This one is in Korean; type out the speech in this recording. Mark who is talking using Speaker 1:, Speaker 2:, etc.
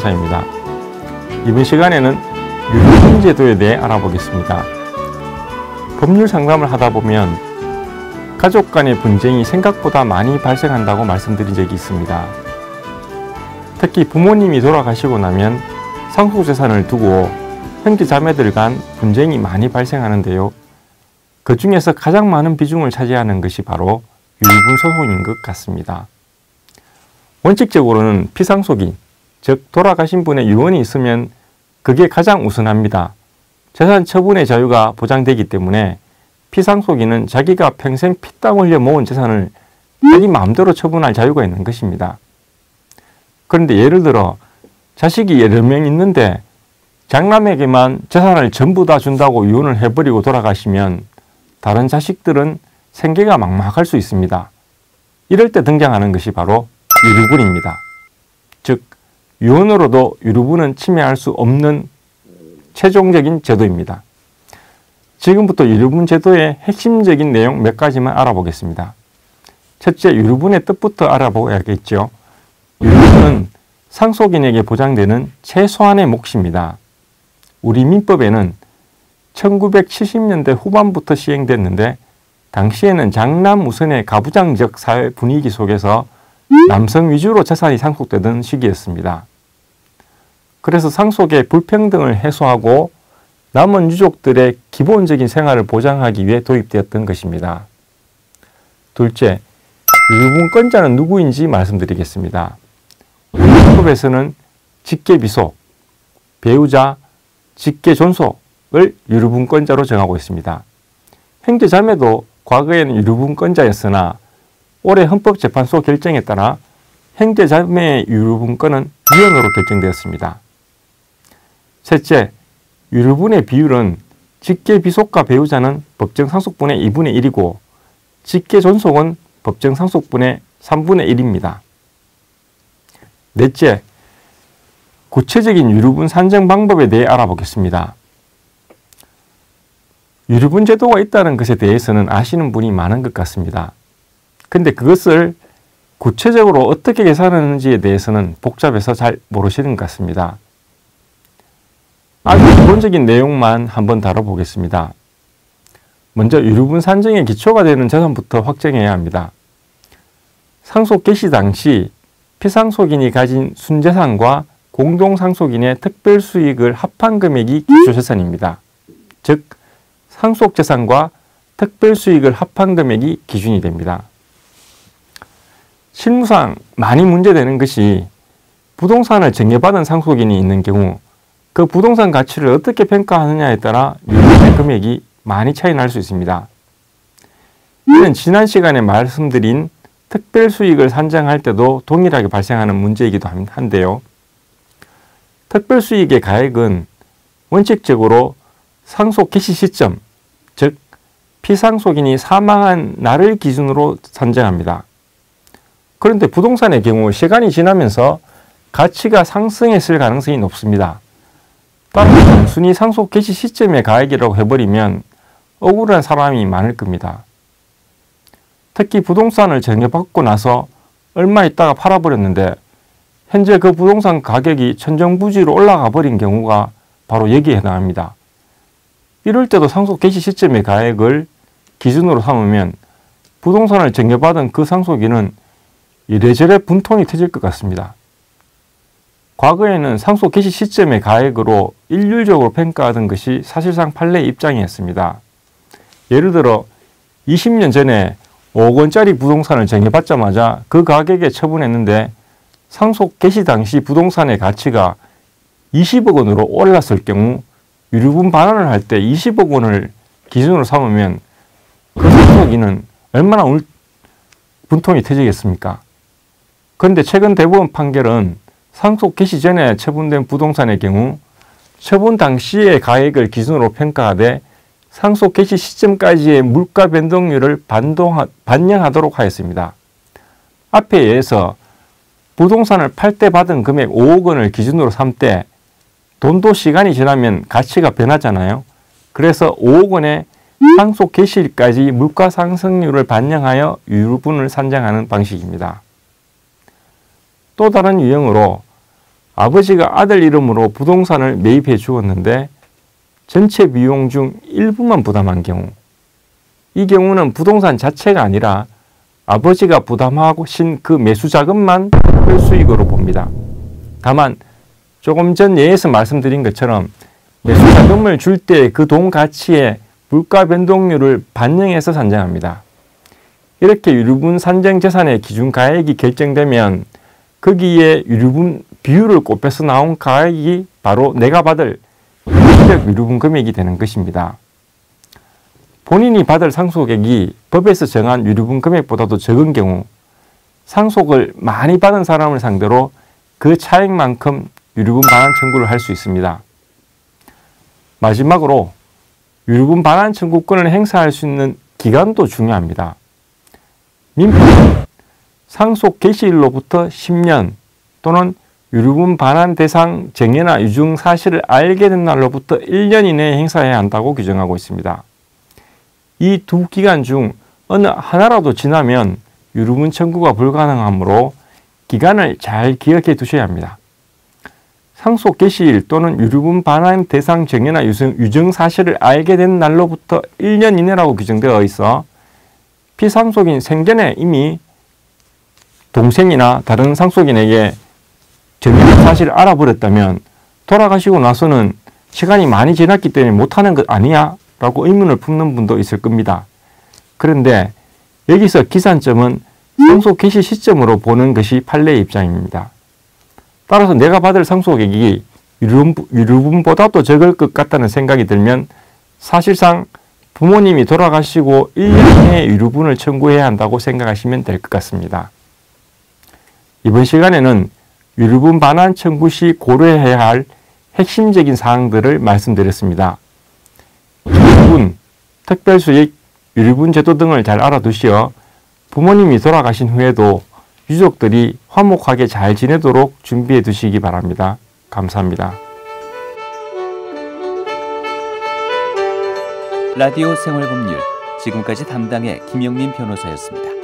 Speaker 1: 변호사입니다. 이번 시간에는 유류분 제도에 대해 알아보겠습니다. 법률 상담을 하다 보면 가족 간의 분쟁이 생각보다 많이 발생한다고 말씀드린 적이 있습니다. 특히 부모님이 돌아가시고 나면 상속재산을 두고 형제 자매들 간 분쟁이 많이 발생하는데요. 그 중에서 가장 많은 비중을 차지하는 것이 바로 유류분 소송인 것 같습니다. 원칙적으로는 피상속인, 즉 돌아가신 분의 유언이 있으면 그게 가장 우선합니다. 재산 처분의 자유가 보장되기 때문에 피상속인은 자기가 평생 피땀 흘려 모은 재산을 자기 마음대로 처분할 자유가 있는 것입니다. 그런데 예를 들어 자식이 여러 명 있는데 장남에게만 재산을 전부 다 준다고 유언을 해버리고 돌아가시면 다른 자식들은 생계가 막막할 수 있습니다. 이럴 때 등장하는 것이 바로 유류분입니다. 즉 유언으로도 유류분은 침해할 수 없는 최종적인 제도입니다. 지금부터 유류분 제도의 핵심적인 내용 몇 가지만 알아보겠습니다. 첫째, 유류분의 뜻부터 알아보야겠죠. 유류분은 상속인에게 보장되는 최소한의 몫입니다. 우리 민법에는 1970년대 후반부터 시행됐는데 당시에는 장남 우선의 가부장적 사회 분위기 속에서 남성 위주로 재산이 상속되던 시기였습니다. 그래서 상속의 불평등을 해소하고 남은 유족들의 기본적인 생활을 보장하기 위해 도입되었던 것입니다. 둘째, 유류분권자는 누구인지 말씀드리겠습니다. 우리 민법에서는 직계비속, 배우자, 직계존속을 유류분권자로 정하고 있습니다. 형제자매도 과거에는 유류분권자였으나 올해 헌법재판소 결정에 따라 형제자매의 유류분권은 위헌으로 결정되었습니다. 셋째, 유류분의 비율은 직계비속과 배우자는 법정상속분의 2분의 1이고 직계존속은 법정상속분의 3분의 1입니다. 넷째, 구체적인 유류분 산정 방법에 대해 알아보겠습니다. 유류분 제도가 있다는 것에 대해서는 아시는 분이 많은 것 같습니다. 근데 그것을 구체적으로 어떻게 계산하는지에 대해서는 복잡해서 잘 모르시는 것 같습니다. 아주 기본적인 내용만 한번 다뤄보겠습니다. 먼저 유류분 산정의 기초가 되는 재산부터 확정해야 합니다. 상속 개시 당시 피상속인이 가진 순재산과 공동상속인의 특별수익을 합한 금액이 기초재산입니다. 즉 상속재산과 특별수익을 합한 금액이 기준이 됩니다. 실무상 많이 문제되는 것이 부동산을 증여받은 상속인이 있는 경우 그 부동산 가치를 어떻게 평가하느냐에 따라 유류분의 금액이 많이 차이 날 수 있습니다. 이는 지난 시간에 말씀드린 특별수익을 산정할 때도 동일하게 발생하는 문제이기도 한데요. 특별수익의 가액은 원칙적으로 상속 개시 시점, 즉 피상속인이 사망한 날을 기준으로 산정합니다. 그런데 부동산의 경우 시간이 지나면서 가치가 상승했을 가능성이 높습니다. 따라서 단순히 상속 개시 시점의 가액이라고 해버리면 억울한 사람이 많을 겁니다. 특히 부동산을 증여받고 나서 얼마 있다가 팔아버렸는데 현재 그 부동산 가격이 천정부지로 올라가 버린 경우가 바로 여기에 해당합니다. 이럴 때도 상속 개시 시점의 가액을 기준으로 삼으면 부동산을 증여받은 그 상속인은 이래저래 분통이 터질 것 같습니다. 과거에는 상속 개시 시점의 가액으로 일률적으로 평가하던 것이 사실상 판례의 입장이었습니다. 예를 들어 20년 전에 5억 원짜리 부동산을 증여받자마자 그 가격에 처분했는데 상속 개시 당시 부동산의 가치가 20억 원으로 올랐을 경우 유류분 반환을 할 때 20억 원을 기준으로 삼으면 그 상속인은 얼마나 분통이 터지겠습니까? 그런데 최근 대법원 판결은 상속 개시 전에 처분된 부동산의 경우 처분 당시의 가액을 기준으로 평가하되 상속 개시 시점까지의 물가 변동률을 반영하도록 하였습니다. 앞에 의해서 부동산을 팔 때 받은 금액 5억 원을 기준으로 삼 때 돈도 시간이 지나면 가치가 변하잖아요. 그래서 5억 원의 상속 개시일까지 물가 상승률을 반영하여 유류분을 산정하는 방식입니다. 또 다른 유형으로 아버지가 아들 이름으로 부동산을 매입해 주었는데 전체 비용 중 일부만 부담한 경우, 이 경우는 부동산 자체가 아니라 아버지가 부담하신 그 매수 자금만 별수익으로 봅니다. 다만 조금 전 예에서 말씀드린 것처럼 매수 자금을 줄 때 그 돈 가치에 물가 변동률을 반영해서 산정합니다. 이렇게 유류분 산정 재산의 기준 가액이 결정되면 거기에 유류분 비율을 곱해서 나온 가액이 바로 내가 받을 일시적 유류분 금액이 되는 것입니다. 본인이 받을 상속액이 법에서 정한 유류분 금액보다도 적은 경우 상속을 많이 받은 사람을 상대로 그 차액만큼 유류분 반환 청구를 할 수 있습니다. 마지막으로 유류분 반환 청구권을 행사할 수 있는 기간도 중요합니다. 민법은 상속 개시일로부터 10년 또는 유류분 반환 대상 정예나 유증 사실을 알게 된 날로부터 1년 이내에 행사해야 한다고 규정하고 있습니다. 이 두 기간 중 어느 하나라도 지나면 유류분 청구가 불가능하므로 기간을 잘 기억해 두셔야 합니다. 상속 개시일 또는 유류분 반환 대상 정예나 유증 사실을 알게 된 날로부터 1년 이내라고 규정되어 있어 피상속인 생전에 이미 동생이나 다른 상속인에게 정예나 사실을 알아버렸다면 돌아가시고 나서는 시간이 많이 지났기 때문에 못하는 것 아니야? 라고 의문을 품는 분도 있을 겁니다. 그런데 여기서 기산점은 상속 개시 시점으로 보는 것이 판례의 입장입니다. 따라서 내가 받을 상속액이 유류분보다도 적을 것 같다는 생각이 들면 사실상 부모님이 돌아가시고 1년 내에 유류분을 청구해야 한다고 생각하시면 될 것 같습니다. 이번 시간에는 유류분 반환 청구 시 고려해야 할 핵심적인 사항들을 말씀드렸습니다. 유류분, 특별수익, 유류분 제도 등을 잘 알아두시어 부모님이 돌아가신 후에도 유족들이 화목하게 잘 지내도록 준비해 두시기 바랍니다. 감사합니다.
Speaker 2: 라디오 생활법률, 지금까지 담당의 김영민 변호사였습니다.